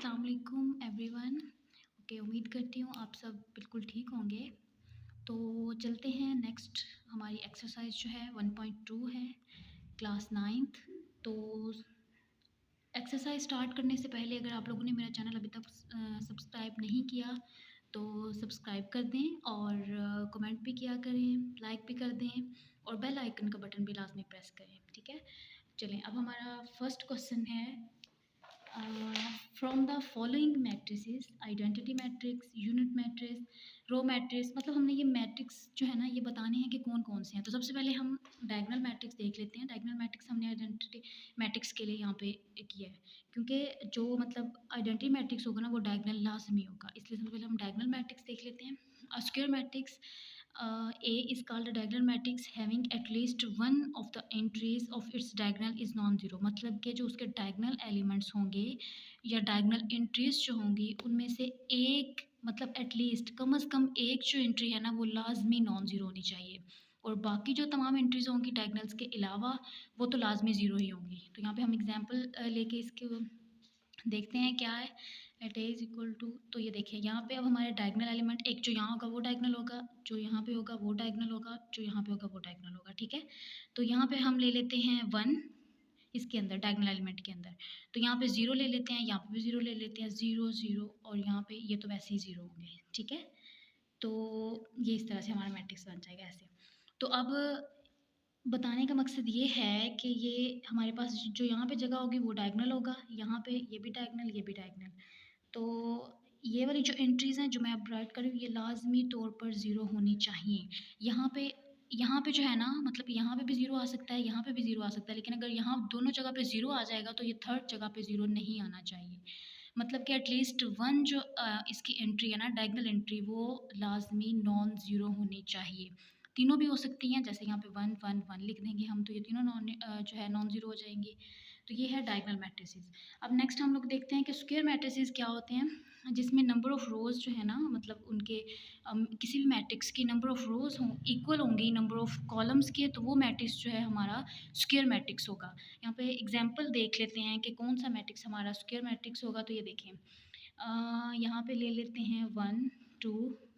अस्सलाम वालेकुम everyone. Okay, उम्मीद करती हूँ आप सब बिल्कुल ठीक होंगे। तो चलते हैं नेक्स्ट। हमारी एक्सरसाइज जो है 1.2 है, क्लास 9th। तो एक्सरसाइज स्टार्ट करने से पहले अगर आप लोगों ने मेरा चैनल अभी तक सब्सक्राइब नहीं किया तो सब्सक्राइब कर दें और कमेंट भी किया करें, लाइक भी कर दें और बेल आइकन का बटन भी लाजमी प्रेस करें, ठीक है। चलें, अब हमारा फर्स्ट क्वेश्चन है, from the following matrices identity matrix, unit matrix, row matrix, मतलब हमने ये मैट्रिक्स जो है ना ये बताने हैं कि कौन कौन से हैं। तो सबसे पहले हम डायगोनल मैट्रिक्स देख लेते हैं। डायगोनल मैट्रिक्स हमने आइडेंटिटी मैट्रिक्स के लिए यहाँ पे किया है, क्योंकि जो मतलब आइडेंटिटी मैट्रिक्स होगा ना वो डायगोनल लाजमी होगा, इसलिए सबसे पहले हम डायगोनल मैट्रिक्स देख लेते हैं। Square matrix A is called a diagonal matrix having at least one of the entries of its diagonal is non-zero, मतलब कि जो उसके diagonal elements होंगे या diagonal entries जो होंगी उनमें से एक, मतलब एटलीस्ट कम से कम एक जो एंट्री है ना वो लाजमी नॉन ज़ीरो होनी चाहिए, और बाकी जो तमाम एंट्रीज होंगी डायगनल्स के अलावा वो तो लाजमी ज़ीरो ही होंगी। तो यहाँ पे हम एग्जांपल लेके इसके देखते हैं क्या है। At A is equal to, तो ये देखिए यहाँ पे अब हमारे डायगनल एलिमेंट, एक जो यहाँ होगा वो डायगनल होगा, जो यहाँ पे होगा वो डायगनल होगा, जो यहाँ पे होगा वो डायगनल होगा, ठीक है। तो यहाँ पे हम ले लेते हैं 1 इसके अंदर, डायगनल एलिमेंट के अंदर। तो यहाँ पे 0 ले लेते हैं, यहाँ पे भी 0 ले लेते हैं, 0 0, और यहाँ पे ये तो वैसे ही 0 होंगे, ठीक है। तो ये इस तरह से हमारा मैट्रिक्स बन जाएगा ऐसे। तो अब बताने का मकसद ये है कि ये हमारे पास जो यहाँ पे जगह होगी वो डायगनल होगा, यहाँ पे ये भी डायगनल, ये भी डायगनल। तो ये वाली जो एंट्रीज़ हैं जो मैं अब राइट कर रही हूँ ये लाजमी तौर पर ज़ीरो होनी चाहिए। यहाँ पे जो है ना, मतलब यहाँ पे भी ज़ीरो आ सकता है, यहाँ पे भी ज़ीरो आ सकता है, लेकिन अगर यहाँ दोनों जगह पे ज़ीरो आ जाएगा तो ये थर्ड जगह पे ज़ीरो नहीं आना चाहिए। मतलब कि एटलीस्ट वन जो इसकी एंट्री है ना डायगनल एंट्री वो लाजमी नॉन ज़ीरो होनी चाहिए। तीनों भी हो सकती हैं, जैसे यहाँ पे 1 1 1 लिख देंगे हम तो ये तीनों जो है नॉन ज़ीरो हो जाएंगी। तो ये है डायगनल मैट्रिसेस। अब नेक्स्ट हम लोग देखते हैं कि स्क्वायर मैट्रिसेस क्या होते हैं, जिसमें नंबर ऑफ़ रोज़ जो है ना, मतलब उनके किसी भी मैट्रिक्स की नंबर ऑफ़ रोज़ हों इक्वल होंगी नंबर ऑफ़ कॉलम्स के, तो वो मैट्रिक्स जो है हमारा स्क्वायर मैट्रिक्स होगा। यहाँ पे एग्जांपल देख लेते हैं कि कौन सा मैट्रिक्स हमारा स्क्वायर मैट्रिक्स होगा। तो ये देखें, यहाँ पे ले लेते हैं 1 2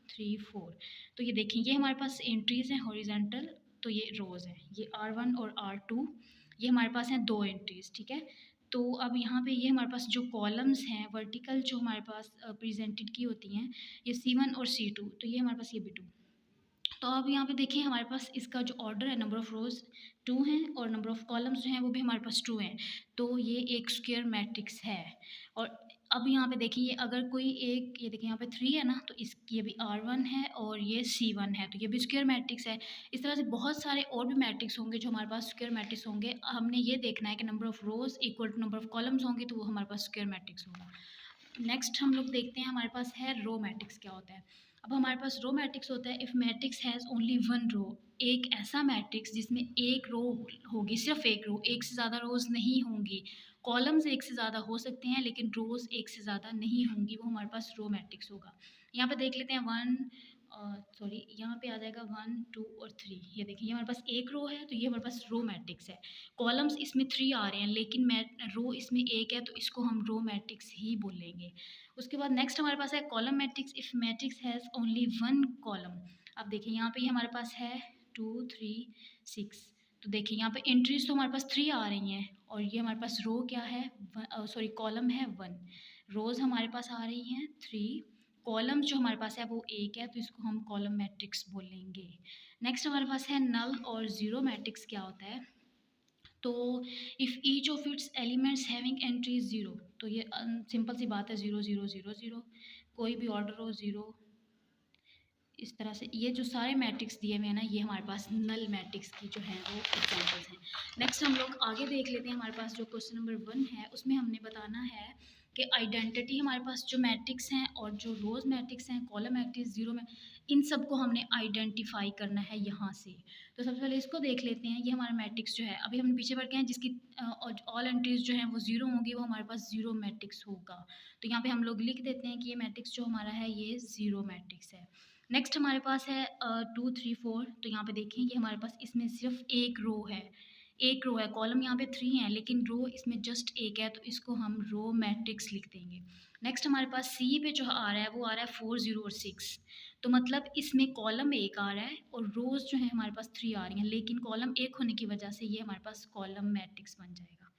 3 4। तो ये देखें, ये हमारे पास एंट्रीज़ हैं हॉरिजॉन्टल, तो ये रोज़ हैं, ये R1 और R2, ये हमारे पास हैं 2 एंट्रीज़, ठीक है। तो अब यहाँ पे ये हमारे पास जो कॉलम्स हैं वर्टिकल जो हमारे पास प्रेजेंटेड की होती हैं, ये C1 और C2, तो ये हमारे पास ये भी 2। तो अब यहाँ पे देखिए हमारे पास इसका जो ऑर्डर है नंबर ऑफ़ रोज़ 2 हैं और नंबर ऑफ़ कॉलम्स जो हैं वो भी हमारे पास 2 हैं। तो ये एक स्क्वायर मैट्रिक्स है। और अब यहाँ पे देखिए अगर कोई एक, ये देखिए यहाँ पे 3 है ना, तो इस ये भी R1 है और ये C1 है, तो ये भी स्क्वायर मैट्रिक्स है। इस तरह से बहुत सारे और भी मैट्रिक्स होंगे जो हमारे पास स्क्वायर मैट्रिक्स होंगे। हमने ये देखना है कि number of rows equal to number of columns होंगे तो वो हमारे पास स्क्वायर मैट्रिक्स होगा। नेक्स्ट हम लोग देखते हैं हमारे पास है रो मैट्रिक्स क्या होता है। अब हमारे पास रो मैट्रिक्स होता है if matrix has only one row, एक ऐसा मैट्रिक्स जिसमें एक रो होगी, सिर्फ एक रो, एक से ज़्यादा रोज़ नहीं होंगी। कॉलम्स एक से ज़्यादा हो सकते हैं लेकिन रोज़ एक से ज़्यादा नहीं होंगी, वो हमारे पास रो मैट्रिक्स होगा। यहाँ पे देख लेते हैं यहाँ पे आ जाएगा 1 2 और 3। ये देखिए ये हमारे पास एक रो है तो ये हमारे पास रो मैट्रिक्स है। कॉलम्स इसमें 3 आ रहे हैं लेकिन रो इसमें एक है, तो इसको हम रो मैट्रिक्स ही बोलेंगे। उसके बाद नेक्स्ट हमारे पास है column matrix if matrix has only one column. अब देखिए यहाँ पे ये हमारे पास है 2 3 6। तो देखिए यहाँ पे एंट्रीज तो हमारे पास 3 आ रही हैं और ये हमारे पास रो क्या है, कॉलम है 1। रोज़ हमारे पास आ रही हैं 3, कॉलम जो हमारे पास है वो एक है, तो इसको हम कॉलम मैट्रिक्स बोलेंगे। नेक्स्ट हमारे पास है नल और ज़ीरो मैट्रिक्स क्या होता है। तो if each of its elements having entry zero, तो ये सिंपल सी बात है 0 0 0 0, कोई भी ऑर्डर हो 0। इस तरह से ये जो सारे मैट्रिक्स दिए हुए हैं ना ये हमारे पास नल मैट्रिक्स की जो है वो एग्जांपल्स हैं। नेक्स्ट हम लोग आगे देख लेते हैं, हमारे पास जो क्वेश्चन नंबर 1 है उसमें हमने बताना है कि आइडेंटिटी हमारे पास जो मैट्रिक्स हैं और जो रोज़ मैट्रिक्स हैं, कॉलम मैट्रिक्स, ज़ीरो में, इन सब को हमने आइडेंटिफाई करना है यहाँ से। तो सबसे पहले इसको देख लेते हैं। ये हमारा मैट्रिक्स जो है अभी हमने पीछे पढ़ के हैं जिसकी ऑल एंट्रीज जो हैं वो ज़ीरो होंगी, वो हमारे पास ज़ीरो मैट्रिक्स होगा। तो यहाँ पे हम लोग लिख देते हैं कि ये मैट्रिक्स जो हमारा है ये ज़ीरो मैट्रिक्स है। नेक्स्ट हमारे पास है 2 3 4। तो यहाँ पे देखें ये हमारे पास इसमें सिर्फ एक रो है, एक रो है, कॉलम यहाँ पे 3 है लेकिन रो इसमें जस्ट एक है, तो इसको हम रो मैट्रिक्स लिख देंगे। नेक्स्ट हमारे पास सी पे जो आ रहा है वो आ रहा है 4 0 और 6। तो मतलब इसमें कॉलम एक आ रहा है और रोज़ जो है हमारे पास 3 आ रही हैं, लेकिन कॉलम एक होने की वजह से ये हमारे पास कॉलम मैट्रिक्स बन जाएगा।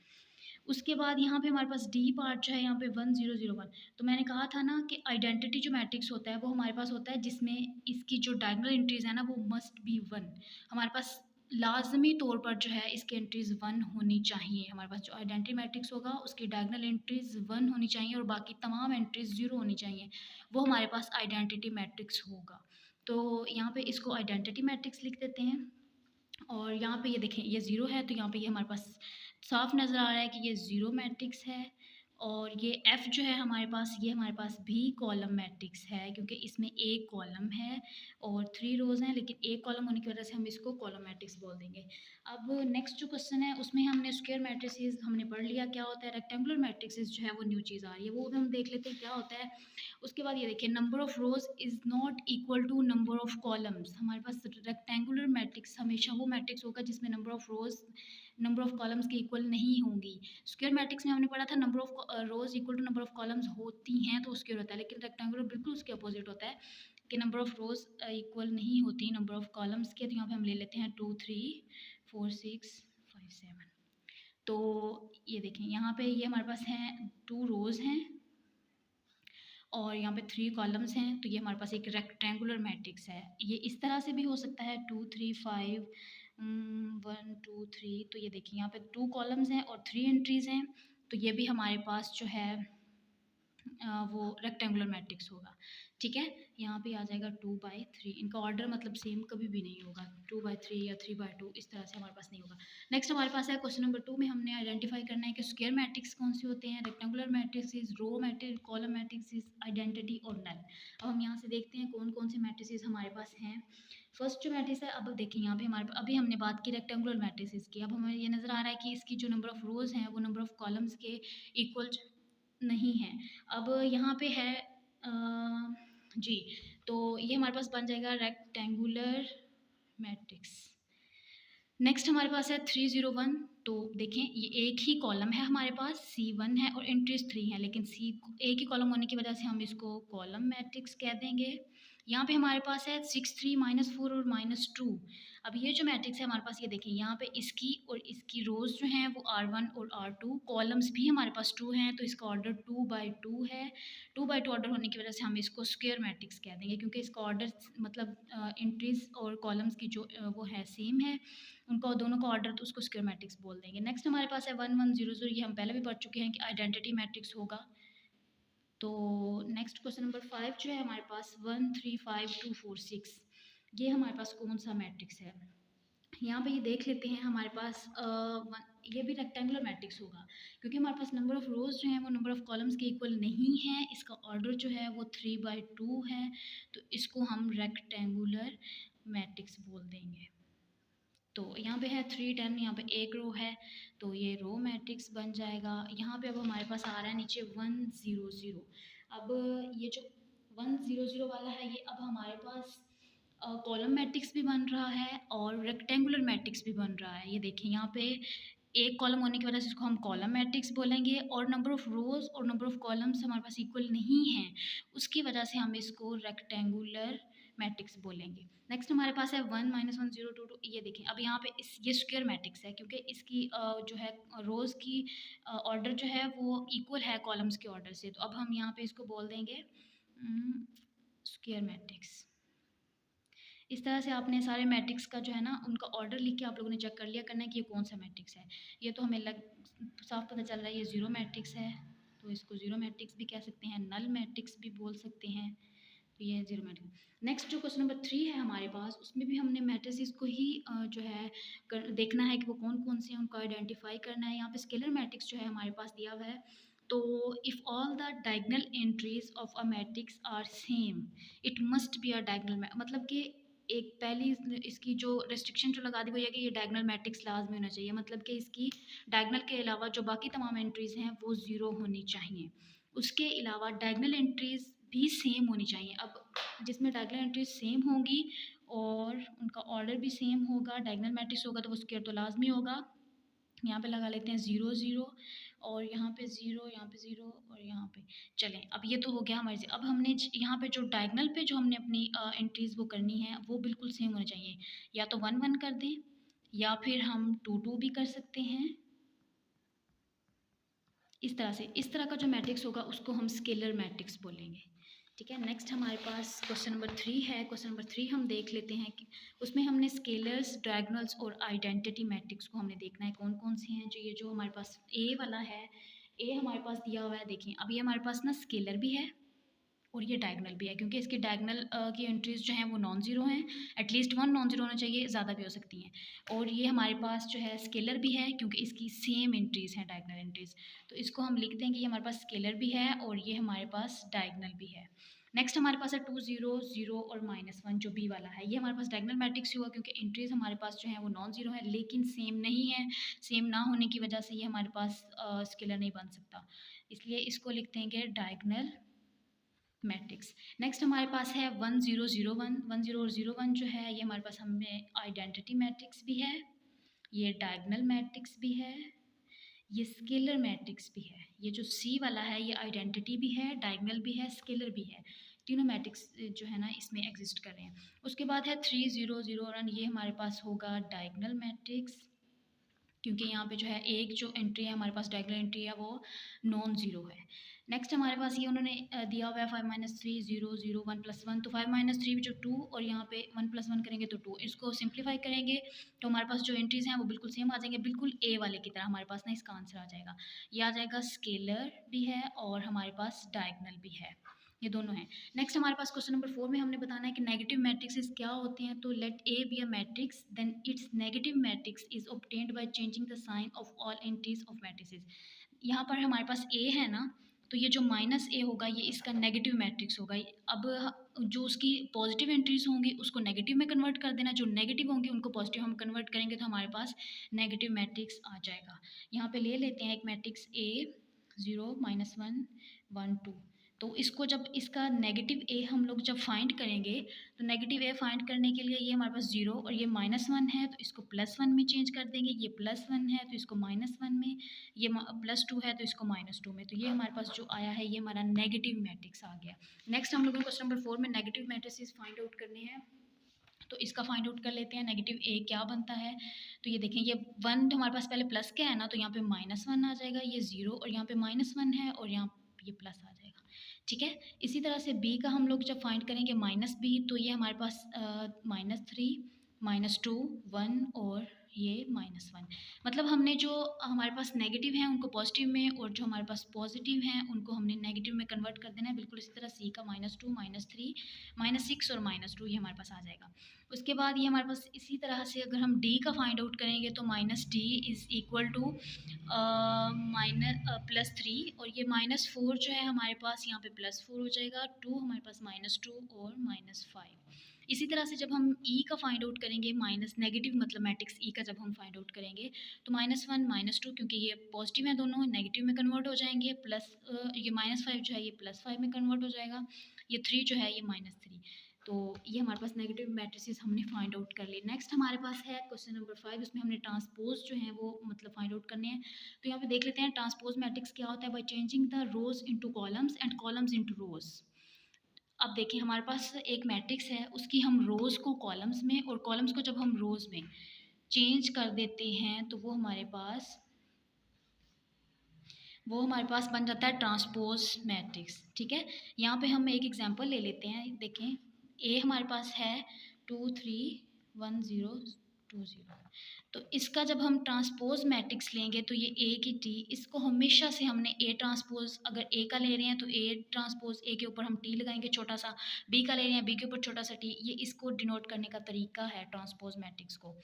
उसके बाद यहाँ पे हमारे पास डी पार्ट जो है यहाँ पे 1 0 0 1। तो मैंने कहा था ना कि आइडेंटिटी जो मैट्रिक्स होता है वो हमारे पास होता है जिसमें इसकी जो डायगोनल एंट्रीज़ है ना वो मस्ट बी 1। हमारे पास लाज़मी तौर पर जो है इसकी एंट्रीज़ 1 होनी चाहिए। हमारे पास जो आइडेंटिटी मैट्रिक्स होगा उसकी डायगोनल एंट्रीज़ 1 होनी चाहिए और बाकी तमाम एंट्रीज़ 0 होनी चाहिए। वो हमारे पास आइडेंटिटी मैट्रिक्स होगा। तो यहाँ पे इसको आइडेंटिटी मैट्रिक्स लिख देते हैं। और यहाँ पे ये देखें ये ज़ीरो है तो यहाँ पे ये हमारे पास साफ नज़र आ रहा है कि ये ज़ीरो मैट्रिक्स है। और ये एफ़ जो है हमारे पास ये हमारे पास भी कॉलम मैट्रिक्स है क्योंकि इसमें एक कॉलम है और 3 रोज़ हैं, लेकिन एक कॉलम होने की वजह से हम इसको कॉलम मैट्रिक्स बोल देंगे। अब नेक्स्ट जो क्वेश्चन है उसमें हमने स्क्वायर मैट्रिसेस हमने पढ़ लिया क्या होता है, रेक्टेंगुलर मैट्रिसेस जो है वो न्यू चीज़ आ रही है, वो भी हम देख लेते हैं क्या होता है। उसके बाद ये देखिए number of rows is not equal to number of columns. हमारे पास रेक्टेंगुलर मैट्रिक्स हमेशा वो मैट्रिक्स होगा जिसमें number of rows number of columns के इक्वल नहीं होंगी। स्क्वायर मैट्रिक्स में हमने पढ़ा था number of rows equal to number of columns होती हैं तो स्क्वायर होता है, लेकिन रेक्टेंगुलर बिल्कुल उसके अपोजिट होता है कि नंबर ऑफ़ रोज़ इक्वल नहीं होती नंबर ऑफ़ कॉलम्स के। तो यहाँ पे हम ले लेते हैं 2 3 4 6 5 7। तो ये देखें यहाँ पे ये हमारे पास हैं 2 रोज़ हैं और यहाँ पे 3 कॉलम्स हैं, तो ये हमारे पास एक रेक्टेंगुलर मैट्रिक्स है। ये इस तरह से भी हो सकता है 2 3 5 1 2 3। तो ये देखिए यहाँ पे 2 कॉलम्स हैं और 3 एंट्रीज़ हैं, तो ये भी हमारे पास जो है वो रेक्टेंगुलर मैट्रिक्स होगा। ठीक है, यहाँ पे आ जाएगा 2/3। इनका ऑर्डर मतलब सेम कभी भी नहीं होगा, 2/3 या 3/2 इस तरह से हमारे पास नहीं होगा। नेक्स्ट हमारे पास है क्वेश्चन नंबर 2 में हमने आइडेंटिफाई करना है कि स्क्वायर मैट्रिक्स कौन से होते हैं, rectangular matrix, row matrix, column matrix, identity और नल। अब हम यहाँ से देखते हैं कौन कौन से मैट्रिसेस हमारे पास हैं। फर्स्ट जो मैट्रिक्स है, अब देखिए यहाँ पे हमारे अभी हमने बात की रेक्टेंगुलर मैट्रिसेस की, अब हमें ये नज़र आ रहा है कि इसकी जो नंबर ऑफ रोज़ हैं वो नंबर ऑफ कॉलम्स के इक्वल नहीं है। अब यहाँ पे है जी, तो ये हमारे पास बन जाएगा रेक्टेंगुलर मैट्रिक्स। नेक्स्ट हमारे पास है 301। तो देखें ये एक ही कॉलम है हमारे पास, C1 है और एंट्रीज 3 है, लेकिन सी एक ही कॉलम होने की वजह से हम इसको कॉलम मैट्रिक्स कह देंगे। यहाँ पे हमारे पास है 6 3 -4 और -2। अब ये जो मैट्रिक्स है हमारे पास, ये देखें यहाँ पे इसकी और इसकी रोज़ जो हैं वो R1 और R2, कॉलम्स भी हमारे पास 2 हैं तो इसका ऑर्डर 2/2 है। 2/2 ऑर्डर होने की वजह से हम इसको स्क्वायर मैट्रिक्स कह देंगे क्योंकि इसका ऑर्डर मतलब एंट्रीज और कॉलम्स की जो वो है सेम है, उनका दोनों का ऑर्डर, तो उसको स्क्वायर मैट्रिक्स बोल देंगे। नेक्स्ट हमारे पास है 1 1 0 0। ये हम पहले भी पढ़ चुके हैं कि आइडेंटिटी मैट्रिक्स होगा। तो नेक्स्ट क्वेश्चन नंबर 5 जो है हमारे पास 1 3 5 2 4 6, ये हमारे पास कौन सा मैट्रिक्स है। यहाँ पे ये देख लेते हैं हमारे पास ये भी रेक्टेंगुलर मैट्रिक्स होगा क्योंकि हमारे पास नंबर ऑफ़ रोज़ जो हैं वो नंबर ऑफ़ कॉलम्स के इक्वल नहीं है। इसका ऑर्डर जो है वो 3/2 है, तो इसको हम रेक्टेंगुलर मैट्रिक्स बोल देंगे। तो यहाँ पे है 3 10, यहाँ पे एक रो है तो ये रो मैट्रिक्स बन जाएगा। यहाँ पे अब हमारे पास आ रहा है नीचे 1 0 0। अब ये जो 1 0 0 वाला है ये अब हमारे पास कॉलम मैट्रिक्स भी बन रहा है और रेक्टेंगुलर मैट्रिक्स भी बन रहा है। ये देखिए यहाँ पे एक कॉलम होने की वजह से इसको हम कॉलम मैट्रिक्स बोलेंगे और नंबर ऑफ़ रोज़ और नंबर ऑफ़ कॉलम्स हमारे पास इक्वल नहीं हैं, उसकी वजह से हम इसको रेक्टेंगुलर मैट्रिक्स बोलेंगे। नेक्स्ट हमारे पास है 1 -1 0 2 2। ये देखिए अब यहाँ पे ये स्क्वायर मैट्रिक्स है क्योंकि इसकी जो है रोज़ की ऑर्डर जो है वो इक्वल है कॉलम्स के ऑर्डर से, तो अब हम यहाँ पे इसको बोल देंगे स्क्वायर मैट्रिक्स। इस तरह से आपने सारे मैट्रिक्स का जो है ना उनका ऑर्डर लिख के आप लोगों ने चेक कर लिया करना है कि ये कौन सा मैट्रिक्स है। ये तो हमें साफ पता चल रहा है ये ज़ीरो मैट्रिक्स है, तो इसको ज़ीरो मैट्रिक्स भी कह सकते हैं, नल मैट्रिक्स भी बोल सकते हैं। तो ये है ज़ीरो मैट्रिक्स। नेक्स्ट जो क्वेश्चन नंबर 3 है हमारे पास, उसमें भी हमने मैट्रिसेस को ही जो है देखना है कि वो कौन कौन से हैं, उनको आइडेंटिफाई करना है। यहाँ पे स्केलर मैट्रिक्स जो है हमारे पास दिया हुआ है। तो if all the diagonal entries of a matrix are same it must be a diagonal, मतलब कि एक पहली इसकी जो रेस्ट्रिक्शन जो लगा दी हुई है कि ये डायगोनल मैट्रिक्स लाजमी होना चाहिए, मतलब कि इसकी डायगोनल के अलावा जो बाकी तमाम एंट्रीज़ हैं वो ज़ीरो होनी चाहिए। उसके अलावा डायगोनल एंट्रीज़ भी सेम होनी चाहिए। अब जिसमें डायगोनल एंट्रीज़ सेम होंगी और उनका ऑर्डर भी सेम होगा, डायगोनल मैट्रिक्स होगा तो वो स्क्वायर तो लाजमी होगा। यहाँ पे लगा लेते हैं 0 0 और यहाँ पे ज़ीरो, यहाँ पे ज़ीरो और यहाँ पे। चलें, अब ये तो हो गया हमारे अब हमने यहाँ पे जो डायगनल पे जो हमने अपनी एंट्रीज़ वो करनी है वो बिल्कुल सेम होने चाहिए। या तो 1-1 कर दें या फिर हम 2-2 भी कर सकते हैं। इस तरह से, इस तरह का जो मैट्रिक्स होगा उसको हम स्केलर मैट्रिक्स बोलेंगे। ठीक है, नेक्स्ट हमारे पास क्वेश्चन नंबर 3 है। क्वेश्चन नंबर 3 हम देख लेते हैं कि उसमें हमने स्केलर्स, डायगोनल्स और आइडेंटिटी मैट्रिक्स को हमने देखना है कौन कौन से हैं। जो ये जो हमारे पास ए वाला है, ए हमारे पास दिया हुआ है, देखिए अब ये हमारे पास ना स्केलर भी है और ये डायगोनल भी है, क्योंकि इसकी डायगोनल की एंट्रीज जो हैं वो नॉन ज़ीरो हैं। एटलीस्ट 1 नॉन ज़ीरो होना चाहिए, ज़्यादा भी हो सकती हैं। और ये हमारे पास जो है स्केलर भी है, क्योंकि इसकी सेम एंट्रीज़ हैं, डायगोनल एंट्रीज़। तो इसको हम लिखते हैं कि ये हमारे पास स्केलर भी है और ये हमारे पास डायगोनल भी है। नेक्स्ट हमारे पास है 2 0 0 और -1 जो बी वाला है। ये हमारे पास डायगोनल मैट्रिक्स ही हुआ, क्योंकि एंट्रीज़ हमारे पास जो है वो नॉन ज़ीरो है, लेकिन सेम नहीं है। सेम ना होने की वजह से ये हमारे पास स्केलर नहीं बन सकता, इसलिए इसको लिखते हैं कि डायगोनल मैट्रिक्स। नेक्स्ट हमारे पास है 1 0 0 1। 1 0 और 0 1 जो है ये हमारे पास हमें आइडेंटिटी मैट्रिक्स भी है, ये डायगोनल मैट्रिक्स भी है, ये स्केलर मैट्रिक्स भी है। ये जो सी वाला है ये आइडेंटिटी भी है, डायगोनल भी है, स्केलर भी है। तीनों मैट्रिक्स जो है ना इसमें एग्जिस्ट कर रहे हैं। उसके बाद है 3 0 0 1। ये हमारे पास होगा डायगोनल मैट्रिक्स, क्योंकि यहाँ पे जो है एक जो एंट्री है हमारे पास डायगोनल एंट्री है वो नॉन ज़ीरो है। नेक्स्ट हमारे पास ये उन्होंने दिया हुआ है 5-3 0 0 1 + 1। तो 5-3 जो 2 और यहाँ पे 1 + 1 करेंगे तो 2। इसको सिंप्लीफाई करेंगे तो हमारे पास जो एंट्रीज़ हैं वो बिल्कुल सेम आ जाएंगे, बिल्कुल ए वाले की तरह हमारे पास ना इसका आंसर आ जाएगा। ये आ जाएगा स्केलर भी है और हमारे पास डायगोनल भी है, ये दोनों हैं। नेक्स्ट हमारे पास क्वेश्चन नंबर 4 में हमने बताना है कि नेगेटिव मैट्रिक्स क्या होते हैं। तो let A be a matrix, then its negative matrix is obtained by changing the sign of all entries of matrices. यहाँ पर हमारे पास ए है ना, तो ये जो माइनस ए होगा ये इसका नेगेटिव मैट्रिक्स होगा। अब जो उसकी पॉजिटिव एंट्रीज होंगी उसको नेगेटिव में कन्वर्ट कर देना, जो नेगेटिव होंगी उनको पॉजिटिव हम कन्वर्ट करेंगे तो हमारे पास नेगेटिव मैट्रिक्स आ जाएगा। यहाँ पे ले लेते हैं एक मैट्रिक्स ए 0 -1 1 2। तो इसको जब इसका नेगेटिव ए हम लोग जब फाइंड करेंगे तो नेगेटिव ए फाइंड करने के लिए ये हमारे पास 0 और ये -1 है तो इसको +1 में चेंज कर देंगे। ये +1 है तो इसको -1 में, ये +2 है तो इसको -2 में। तो ये हमारे पास जो आया है ये हमारा नेगेटिव मैट्रिक्स आ गया। नेक्स्ट हम लोगों को क्वेश्चन नंबर 4 में नेगेटिव मैट्रिसेस फाइंड आउट करने हैं, तो इसका फाइंड आउट कर लेते हैं। नेगेटिव ए क्या बनता है, तो ये देखें ये 1 हमारे पास पहले प्लस क्या है ना, तो यहाँ पे -1 आ जाएगा, ये 0 और यहाँ पे -1 है और यहाँ ये प्लस आ जाएगा। ठीक है, इसी तरह से बी का हम लोग जब फाइंड करेंगे -b, तो ये हमारे पास -3 -2 1 और ये -1। मतलब हमने जो हमारे पास नेगेटिव हैं उनको पॉजिटिव में और जो हमारे पास पॉजिटिव हैं उनको हमने नेगेटिव में कन्वर्ट कर देना है। बिल्कुल इसी तरह सी का -2 -3 -6 और -2 ये हमारे पास आ जाएगा। उसके बाद ये हमारे पास इसी तरह से अगर हम डी का फाइंड आउट करेंगे तो -d इज़ इक्वल टू +3 और ये -4 जो है हमारे पास यहाँ पे +4 हो जाएगा, 2 हमारे पास -2 और -5। इसी तरह से जब हम ई का फाइंड आउट करेंगे, माइनस नेगेटिव मतलब मैट्रिक्स ई का जब हम फाइंड आउट करेंगे तो -1 -2 क्योंकि ये पॉजिटिव है दोनों नेगेटिव में कन्वर्ट हो जाएंगे, प्लस ये -5 जो है ये +5 में कन्वर्ट हो जाएगा, ये 3 जो है ये -3। तो ये हमारे पास नेगेटिव मैट्रिसेस हमने फाइंड आउट कर लिए। नेक्स्ट हमारे पास है क्वेश्चन नंबर 5, इसमें हमने ट्रांसपोज जो है वो मतलब फाइंड आउट करने हैं। तो यहाँ पे देख लेते हैं ट्रांसपोज मैट्रिक्स क्या होता है। Bye changing the rose into columns and columns into रोज। अब देखिए हमारे पास एक मैट्रिक्स है, उसकी हम रोज़ को कॉलम्स में और कॉलम्स को जब हम रोज़ में चेंज कर देते हैं तो वो हमारे पास बन जाता है ट्रांसपोज मैट्रिक्स। ठीक है, यहाँ पे हम एक एग्जांपल ले लेते हैं। देखें ए हमारे पास है 2 3 1 0 2 0। तो इसका जब हम ट्रांसपोज मैट्रिक्स लेंगे तो ये ए की टी, इसको हमेशा से हमने ए ट्रांसपोज, अगर ए का ले रहे हैं तो ए ट्रांसपोज ए के ऊपर हम टी लगाएंगे छोटा सा, बी का ले रहे हैं बी के ऊपर छोटा सा टी। ये इसको डिनोट करने का तरीका है ट्रांसपोज मैट्रिक्स को।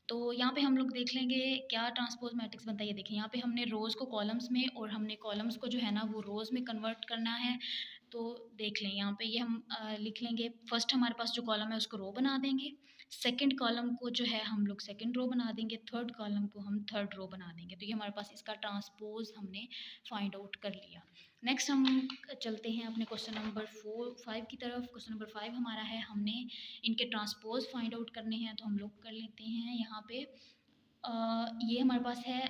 तो यहाँ पे हम लोग देख लेंगे क्या ट्रांसपोज मैट्रिक्स बनता है। ये देखें यहाँ पे हमने रोज़ को कॉलम्स में और हमने कॉलम्स को जो है ना वो रोज़ में कन्वर्ट करना है। तो देख लें यहाँ पे ये हम लिख लेंगे, फर्स्ट हमारे पास जो कॉलम है उसको रो बना देंगे, सेकंड कॉलम को जो है हम लोग सेकंड रो बना देंगे, थर्ड कॉलम को हम थर्ड रो बना देंगे। तो ये हमारे पास इसका ट्रांसपोज हमने फाइंड आउट कर लिया। नेक्स्ट हम चलते हैं अपने क्वेश्चन नंबर 5 की तरफ। क्वेश्चन नंबर 5 हमारा है, हमने इनके ट्रांसपोज फाइंड आउट करने हैं। तो हम लोग कर लेते हैं यहाँ पे ये हमारे पास है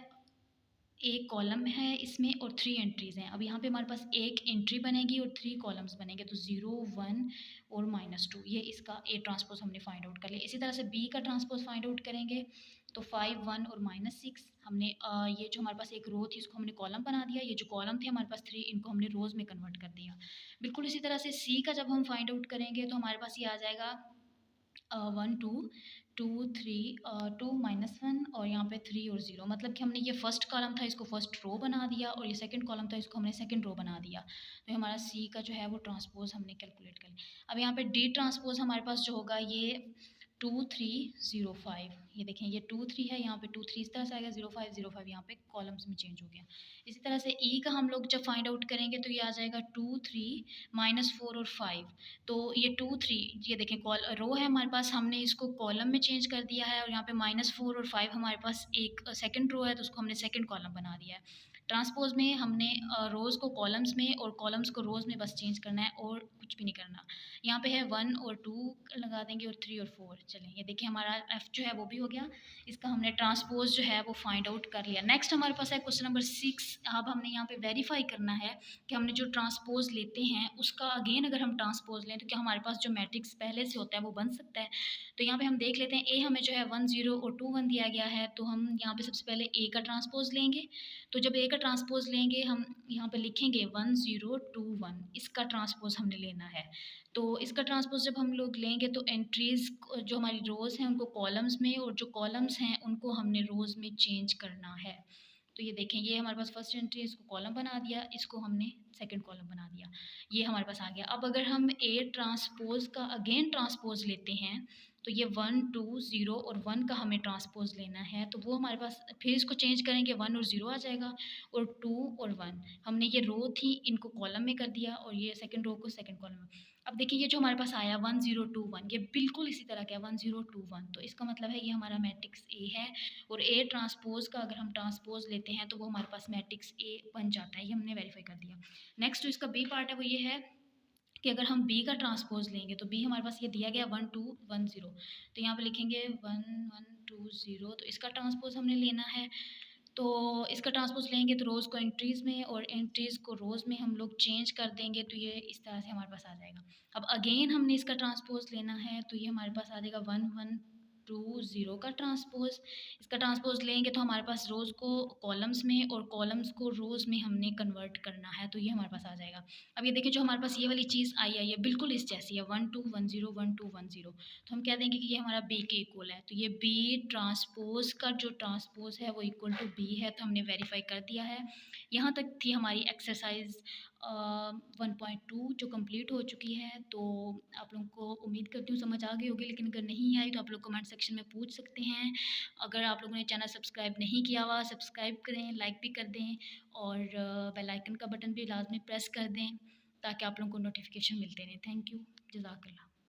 एक कॉलम है इसमें और 3 एंट्रीज़ हैं। अब यहाँ पे हमारे पास एक एंट्री बनेगी और 3 कॉलम्स बनेंगे, तो 0, 1 और -2, ये इसका ए ट्रांसपोज़ हमने फाइंड आउट कर लिया। इसी तरह से बी का ट्रांसपोज़ फाइंड आउट करेंगे, तो 5, 1 और -6 हमने ये जो हमारे पास एक रो थी इसको हमने कॉलम बना दिया, ये जो कॉलम थे हमारे पास 3 इनको हमने रोज़ में कन्वर्ट कर दिया। बिल्कुल इसी तरह से सी का जब हम फाइंड आउट करेंगे तो हमारे पास ये आ जाएगा 1, 2, 2, 3, 2 -1 और यहाँ पे 3 और 0, मतलब कि हमने ये फर्स्ट कॉलम था इसको फर्स्ट रो बना दिया और ये सेकंड कॉलम था इसको हमने सेकंड रो बना दिया। तो हमारा सी का जो है वो ट्रांसपोज़ हमने कैलकुलेट कर लिया। अब यहाँ पे डी ट्रांसपोज़ हमारे पास जो होगा ये 2, 3, 0, 5, ये देखें ये 2, 3 है, यहाँ पे 2, 3 इस तरह से आएगा, 0, 5, 0, 5 यहाँ पे कॉलम्स में चेंज हो गया। इसी तरह से ई का हम लोग जब फाइंड आउट करेंगे तो ये आ जाएगा 2, 3, -4 और 5। तो ये 2, 3 ये देखें कॉल रो है हमारे पास, हमने इसको कॉलम में चेंज कर दिया है और यहाँ पे -4 और 5 हमारे पास एक सेकंड रो है तो उसको हमने सेकंड कॉलम बना दिया है। ट्रांसपोज़ में हमने रोज़ को कॉलम्स में और कॉलम्स को रोज़ में बस चेंज करना है और कुछ भी नहीं करना। यहाँ पे है 1 और 2 लगा देंगे और 3 और 4, चलें ये देखिए हमारा एफ जो है वो भी हो गया। इसका हमने ट्रांसपोज़ जो है वो फाइंड आउट कर लिया। नेक्स्ट हमारे पास है क्वेश्चन नंबर 6। अब हमने यहाँ पे वेरीफाई करना है कि हमने जो ट्रांसपोज़ लेते हैं उसका अगेन अगर हम ट्रांसपोज़ लें तो क्या हमारे पास जो मैट्रिक्स पहले से होता है वो बन सकता है। तो यहाँ पे हम देख लेते हैं ए हमें जो है 1, 0 और 2, 1 दिया गया है, तो हम यहाँ पे सबसे पहले ए का ट्रांसपोज़ लेंगे। तो जब ए का ट्रांसपोज़ लेंगे हम यहाँ पे लिखेंगे 1, 0, 2, 1, इसका ट्रांसपोज़ हमने लेना है। तो इसका ट्रांसपोज़ जब हम लोग लेंगे तो एंट्रीज़ जो हमारी रोज़ हैं उनको कॉलम्स में और जो कॉलम्स हैं उनको हमने रोज़ में चेंज करना है। तो ये देखें ये हमारे पास फर्स्ट एंट्री है, इसको कॉलम बना दिया, इसको हमने सेकंड कॉलम बना दिया, ये हमारे पास आ गया। अब अगर हम ए ट्रांसपोज़ का अगेन ट्रांसपोज़ लेते हैं तो ये 1, 2, 0 और 1 का हमें ट्रांसपोज़ लेना है, तो वो हमारे पास फिर इसको चेंज करेंगे 1 और 0 आ जाएगा और 2 और 1 हमने ये रो थी इनको कॉलम में कर दिया और ये सेकंड रो को सेकंड कॉलम में। अब देखिए ये जो हमारे पास आया 1, 0, 2, 1 ये बिल्कुल इसी तरह का है 1, 0, 2, 1, तो इसका मतलब है ये हमारा मैट्रिक्स ए है और ए ट्रांसपोज़ का अगर हम ट्रांसपोज़ लेते हैं तो वो हमारे पास मैट्रिक्स ए बन जाता है, ये हमने वेरीफाई कर दिया। नेक्स्ट जो इसका बी पार्ट है वो ये है कि अगर हम बी का ट्रांसपोज़ लेंगे तो बी हमारे पास ये दिया गया 1, 2, 1, 0, तो यहाँ पे लिखेंगे 1, 1, 2, 0, तो इसका ट्रांसपोज़ हमने लेना है। तो इसका ट्रांसपोज़ लेंगे तो रोज़ को एंट्रीज़ में और एंट्रीज़ को रोज़ में हम लोग चेंज कर देंगे, तो ये इस तरह से हमारे पास आ जाएगा। अब अगेन हमने इसका ट्रांसपोज़ लेना है तो ये हमारे पास आ जाएगा 1, 1, 2, 0 का ट्रांसपोज़। इसका ट्रांसपोज़ लेंगे तो हमारे पास रोज़ को कॉलम्स में और कॉलम्स को रोज़ में हमने कन्वर्ट करना है, तो ये हमारे पास आ जाएगा। अब ये देखिए जो हमारे पास ये वाली चीज़ आई है ये बिल्कुल इस जैसी है 1, 2, 1, 0, 1, 2, 1, 0, तो हम कह देंगे कि ये हमारा बी के इक्वल है। तो ये बी ट्रांसपोज़ का जो ट्रांसपोज़ है वो इक्वल टू बी है, तो हमने वेरीफाई कर दिया है। यहाँ तक थी हमारी एक्सरसाइज 1.2 जो कंप्लीट हो चुकी है। तो आप लोगों को उम्मीद करती हूँ समझ आ गई होगी, लेकिन अगर नहीं आई तो आप लोग कमेंट सेक्शन में पूछ सकते हैं। अगर आप लोगों ने चैनल सब्सक्राइब नहीं किया हुआ सब्सक्राइब करें, लाइक भी कर दें और बेल आइकन का बटन भी लाजमी प्रेस कर दें ताकि आप लोगों को नोटिफिकेशन मिलते रहें। थैंक यू, जज़ाकल्लाह।